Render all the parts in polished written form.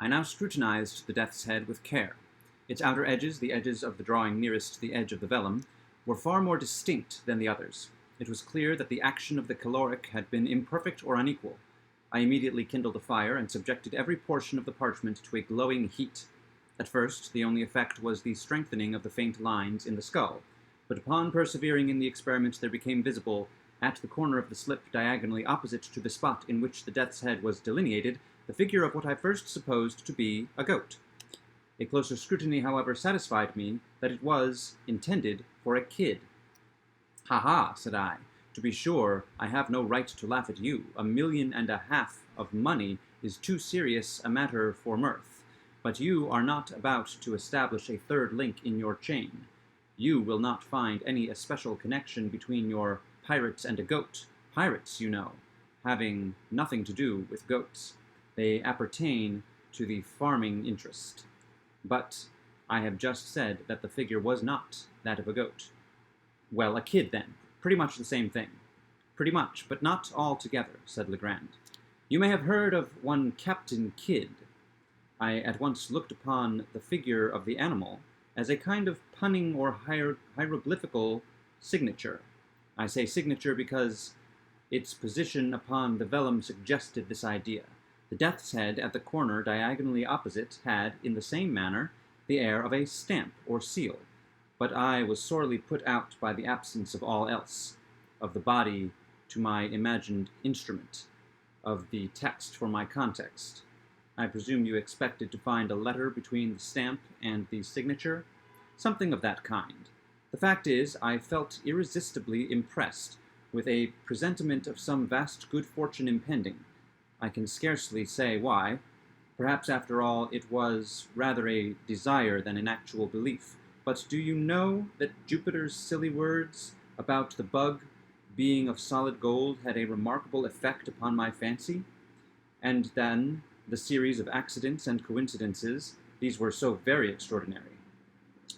I now scrutinized the death's head with care. Its outer edges, the edges of the drawing nearest the edge of the vellum, were far more distinct than the others. It was clear that the action of the caloric had been imperfect or unequal. I immediately kindled a fire and subjected every portion of the parchment to a glowing heat. At first, the only effect was the strengthening of the faint lines in the skull, but upon persevering in the experiment there became visible, at the corner of the slip diagonally opposite to the spot in which the death's head was delineated, the figure of what I first supposed to be a goat. A closer scrutiny, however, satisfied me that it was intended for a kid. "Ha ha," said I. "To be sure, I have no right to laugh at you. $1.5 million of money is too serious a matter for mirth. But you are not about to establish a third link in your chain. You will not find any especial connection between your pirates and a goat. Pirates, you know, having nothing to do with goats. They appertain to the farming interest. But I have just said that the figure was not that of a goat." "Well, a kid, then. Pretty much the same thing." "Pretty much, but not altogether," said Legrand. "You may have heard of one Captain Kidd." I at once looked upon the figure of the animal as a kind of punning or hieroglyphical signature. I say signature because its position upon the vellum suggested this idea. The death's head at the corner diagonally opposite had, in the same manner, the air of a stamp or seal, but I was sorely put out by the absence of all else, of the body to my imagined instrument, of the text for my context. I presume you expected to find a letter between the stamp and the signature? Something of that kind. The fact is, I felt irresistibly impressed with a presentiment of some vast good fortune impending. I can scarcely say why. Perhaps, after all, it was rather a desire than an actual belief. But do you know that Jupiter's silly words about the bug being of solid gold had a remarkable effect upon my fancy? And then the series of accidents and coincidences, these were so very extraordinary.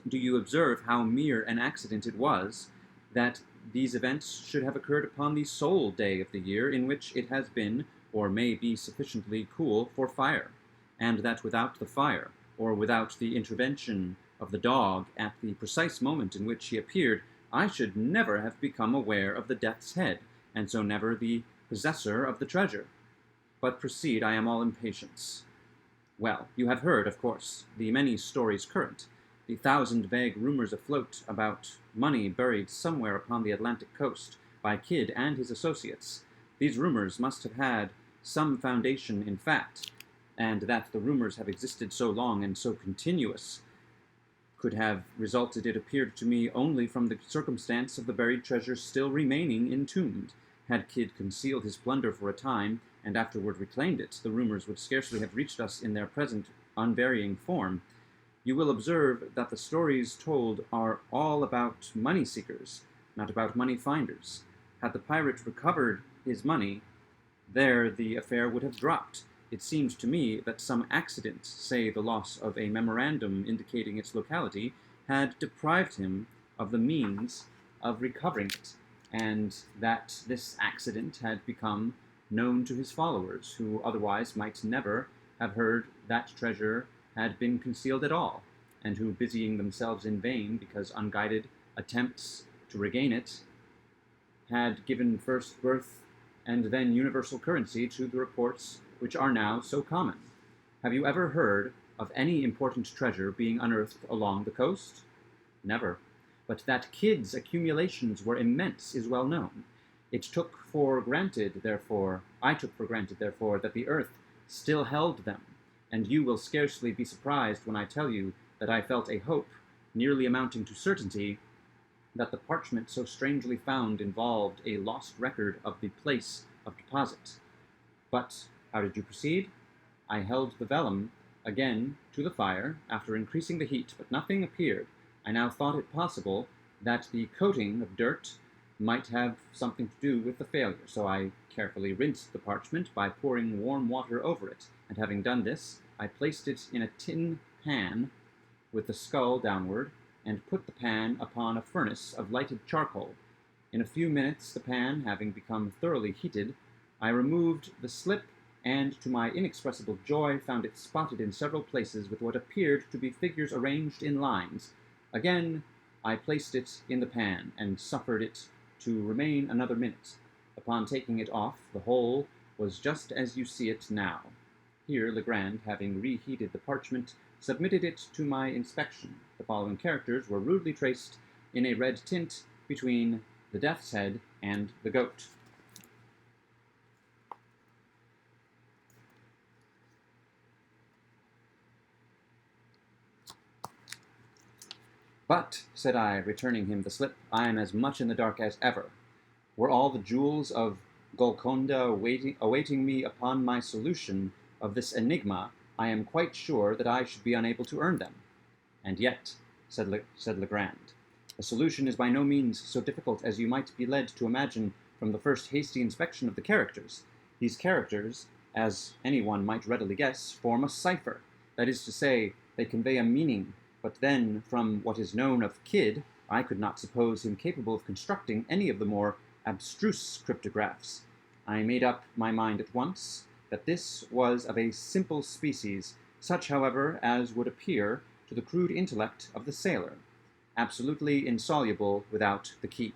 Do you observe how mere an accident it was that these events should have occurred upon the sole day of the year in which it has been, or may be sufficiently cool for fire, and that without the fire, or without the intervention of the dog at the precise moment in which he appeared, I should never have become aware of the death's head, and so never the possessor of the treasure. But proceed, I am all impatience." "Well, you have heard, of course, the many stories current, the 1,000 vague rumors afloat about money buried somewhere upon the Atlantic coast by Kidd and his associates. These rumors must have had some foundation in fact, and that the rumors have existed so long and so continuous could have resulted, it appeared to me, only from the circumstance of the buried treasure still remaining entombed. Had Kidd concealed his plunder for a time, and afterward reclaimed it, the rumors would scarcely have reached us in their present unvarying form. You will observe that the stories told are all about money-seekers, not about money-finders. Had the pirate recovered his money, there the affair would have dropped. It seems to me that some accident, say the loss of a memorandum indicating its locality, had deprived him of the means of recovering it, and that this accident had become known to his followers, who otherwise might never have heard that treasure had been concealed at all, and who, busying themselves in vain because unguided attempts to regain it, had given first birth and then universal currency to the reports which are now so common. Have you ever heard of any important treasure being unearthed along the coast? Never. But that Kidd's accumulations were immense is well known. I took for granted, therefore, that the earth still held them, and you will scarcely be surprised when I tell you that I felt a hope, nearly amounting to certainty, that the parchment so strangely found involved a lost record of the place of deposit. But how did you proceed? I held the vellum again to the fire, after increasing the heat, but nothing appeared. I now thought it possible that the coating of dirt might have something to do with the failure, so I carefully rinsed the parchment by pouring warm water over it, and having done this, I placed it in a tin pan with the skull downward, and put the pan upon a furnace of lighted charcoal. In a few minutes, the pan having become thoroughly heated, I removed the slip and to my inexpressible joy found it spotted in several places with what appeared to be figures arranged in lines. Again I placed it in the pan, and suffered it to remain another minute. Upon taking it off, the whole was just as you see it now. Here Legrand, having reheated the parchment, submitted it to my inspection. The following characters were rudely traced in a red tint between the death's head and the goat. "But," said I, returning him the slip, "I am as much in the dark as ever. Were all the jewels of Golconda awaiting me upon my solution of this enigma, I am quite sure that I should be unable to earn them." "And yet," said Legrand, "the solution is by no means so difficult as you might be led to imagine from the first hasty inspection of the characters. These characters, as any one might readily guess, form a cipher. That is to say, they convey a meaning. But then, from what is known of Kidd, I could not suppose him capable of constructing any of the more abstruse cryptographs. I made up my mind at once that this was of a simple species, such, however, as would appear to the crude intellect of the sailor, absolutely insoluble without the key."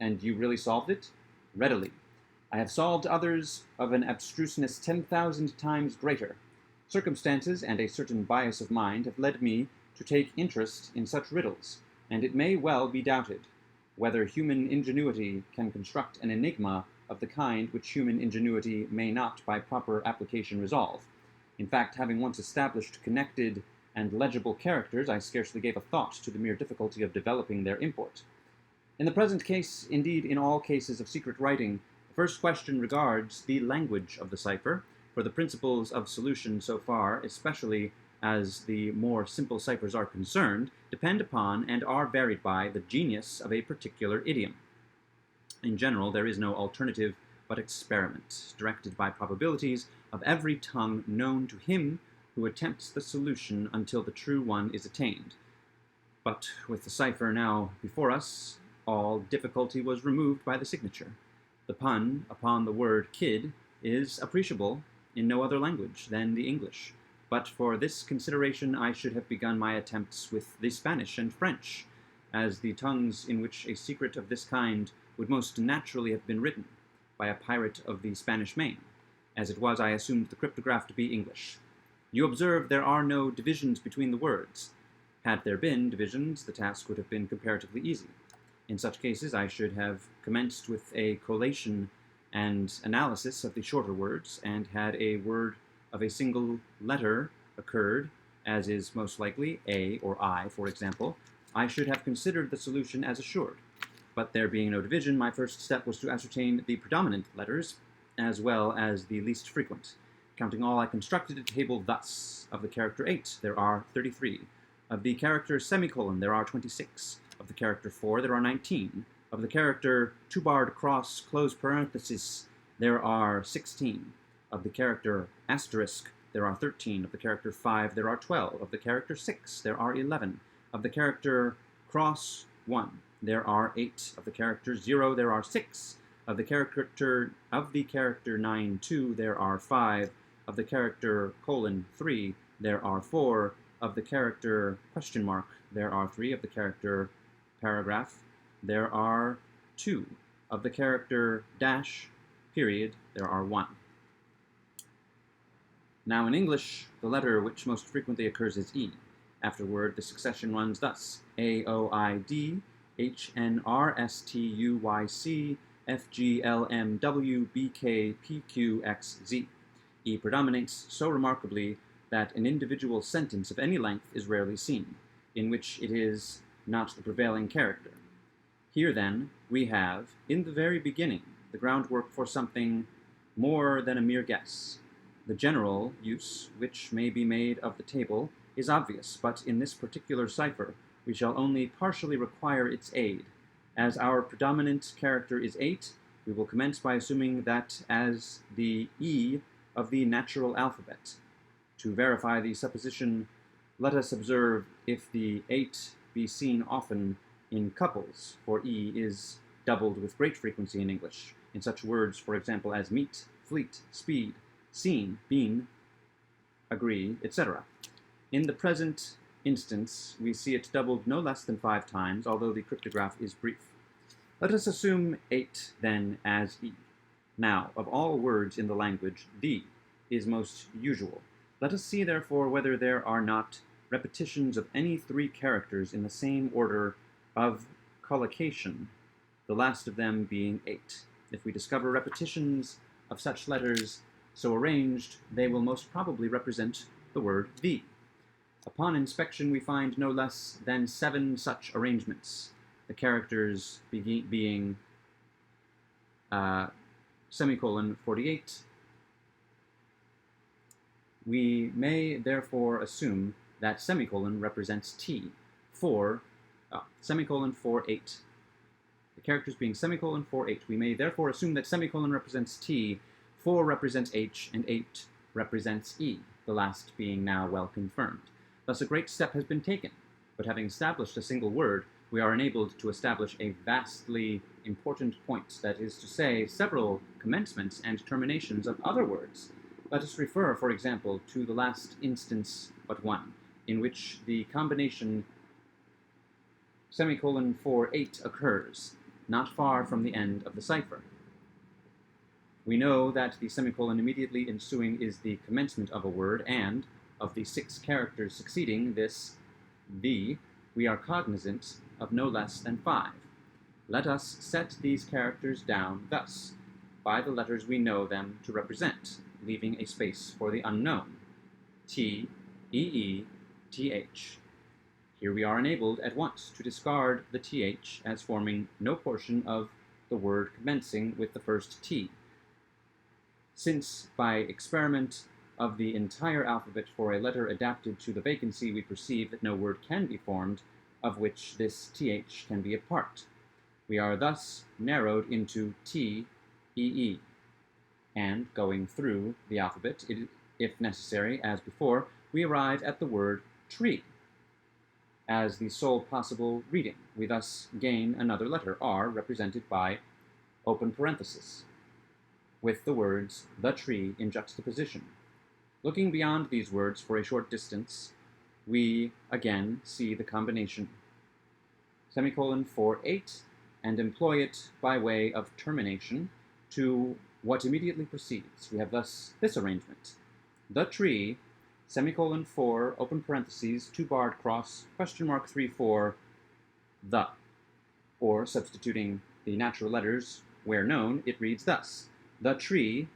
"And you really solved it?" "Readily. I have solved others of an abstruseness 10,000 times greater. Circumstances and a certain bias of mind have led me to take interest in such riddles, and it may well be doubted whether human ingenuity can construct an enigma of the kind which human ingenuity may not by proper application resolve. In fact, having once established connected and legible characters, I scarcely gave a thought to the mere difficulty of developing their import. In the present case, indeed in all cases of secret writing, the first question regards the language of the cipher, for the principles of solution so far, especially as the more simple ciphers are concerned, depend upon and are varied by the genius of a particular idiom. In general, there is no alternative but experiment, directed by probabilities of every tongue known to him who attempts the solution until the true one is attained. But with the cipher now before us, all difficulty was removed by the signature. The pun upon the word Kidd is appreciable in no other language than the English. But for this consideration I should have begun my attempts with the Spanish and French, as the tongues in which a secret of this kind would most naturally have been written, by a pirate of the Spanish Main. As it was, I assumed the cryptograph to be English. You observe there are no divisions between the words. Had there been divisions, the task would have been comparatively easy. In such cases I should have commenced with a collation and analysis of the shorter words, and had a word of a single letter occurred, as is most likely, A or I, for example, I should have considered the solution as assured. But there being no division, my first step was to ascertain the predominant letters, as well as the least frequent. Counting all, I constructed a table thus. Of the character 8, there are 33. Of the character semicolon, there are 26. Of the character 4, there are 19. Of the character two-barred cross, close parenthesis, there are 16. Of the character asterisk, there are 13. Of the character 5, there are 12. Of the character 6, there are 11. Of the character cross 1, there are 8. Of the character 0, there are 6. Of the character 9, 2, there are 5. Of the character colon 3, there are 4. Of the character question mark, there are 3. Of the character paragraph, there are 2. Of the character dash period, there are 1. Now in English, the letter which most frequently occurs is E. Afterward, the succession runs thus: A, O, I, D, H, N, R, S, T, U, Y, C, F, G, L, M, W, B, K, P, Q, X, Z. E predominates so remarkably that an individual sentence of any length is rarely seen, in which it is not the prevailing character. Here, then, we have, in the very beginning, the groundwork for something more than a mere guess. The general use which may be made of the table is obvious, but in this particular cipher we shall only partially require its aid. As our predominant character is 8, we will commence by assuming that as the E of the natural alphabet. To verify the supposition, let us observe if the 8 be seen often in couples, for E is doubled with great frequency in English, in such words, for example, as meet, fleet, speed, seen, been, agree, etc. In the present instance, we see it doubled no less than 5 times, although the cryptograph is brief. Let us assume 8, then, as E. Now, of all words in the language, the is most usual. Let us see, therefore, whether there are not repetitions of any 3 characters in the same order of collocation, the last of them being 8. If we discover repetitions of such letters so arranged, they will most probably represent the word the. Upon inspection, we find no less than 7 such arrangements, the characters being semicolon 48. We may therefore assume that semicolon represents T, semicolon 48. The characters being semicolon 48. We may therefore assume that semicolon represents T, 4 represents H, and 8 represents E, the last being now well confirmed. Thus a great step has been taken, but having established a single word, we are enabled to establish a vastly important point, that is to say, several commencements and terminations of other words. Let us refer, for example, to the last instance but one, in which the combination semicolon 48 occurs, not far from the end of the cipher. We know that the semicolon immediately ensuing is the commencement of a word, and of the 6 characters succeeding this, the, we are cognizant of no less than 5. Let us set these characters down thus, by the letters we know them to represent, leaving a space for the unknown, T, EE, TH. Here we are enabled at once to discard the TH as forming no portion of the word commencing with the first T, since by experiment of the entire alphabet for a letter adapted to the vacancy, we perceive that no word can be formed of which this th can be a part. We are thus narrowed into T, EE, and going through the alphabet, if necessary, as before, we arrive at the word tree as the sole possible reading. We thus gain another letter, R, represented by open parenthesis, with the words the tree in juxtaposition. Looking beyond these words for a short distance, we again see the combination semicolon 48 and employ it by way of termination to what immediately precedes. We have thus this arrangement: the tree, semicolon 4, open parentheses, 2 barred cross, question mark 3, 4, the. Or, substituting the natural letters where known, it reads thus: the tree,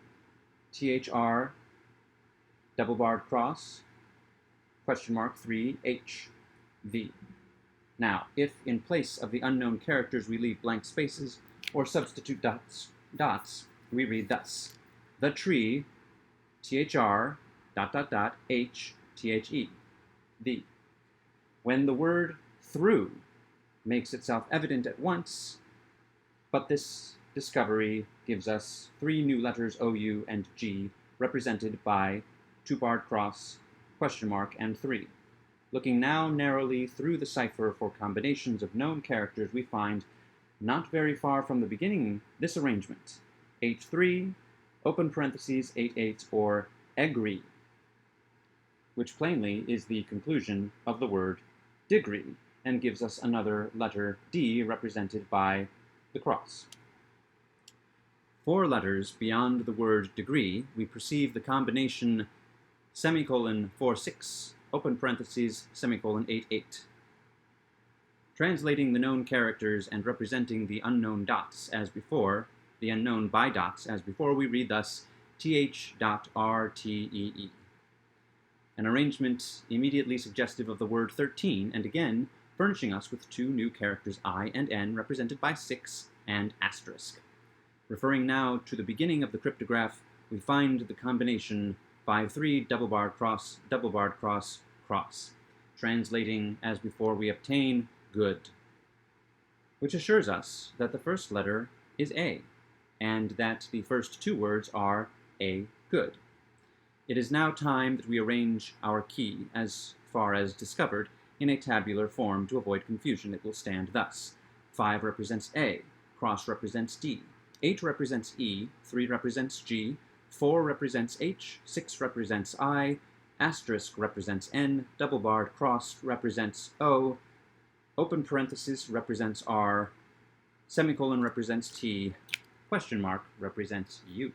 THR, double barred cross, question mark 3, H, V. Now, if in place of the unknown characters we leave blank spaces or substitute dots, we read thus: the tree, THR, ... H, THE, the. When the word through makes itself evident at once, but this discovery gives us 3 new letters OU and G, represented by 2 barred cross, question mark, and 3. Looking now narrowly through the cipher for combinations of known characters, we find, not very far from the beginning, this arrangement: H3, open parentheses, 88, or agree, which plainly is the conclusion of the word degree, and gives us another letter D represented by the cross. 4 letters beyond the word degree, we perceive the combination semicolon 46, open parentheses, semicolon 88. Translating the known characters and representing the unknown dots as before, the unknown by dots as before, we read thus: th.rtee. An arrangement immediately suggestive of the word 13, and again furnishing us with 2 new characters I and N, represented by 6 and asterisk. Referring now to the beginning of the cryptograph, we find the combination 5-3, double barred cross, cross. Translating as before, we obtain good, which assures us that the first letter is A, and that the first 2 words are A good. It is now time that we arrange our key, as far as discovered, in a tabular form to avoid confusion. It will stand thus: 5 represents A, cross represents D, 8 represents E, 3 represents G, 4 represents H, 6 represents I, asterisk represents N, double barred crossed represents O, open parenthesis represents R, semicolon represents T, question mark represents U.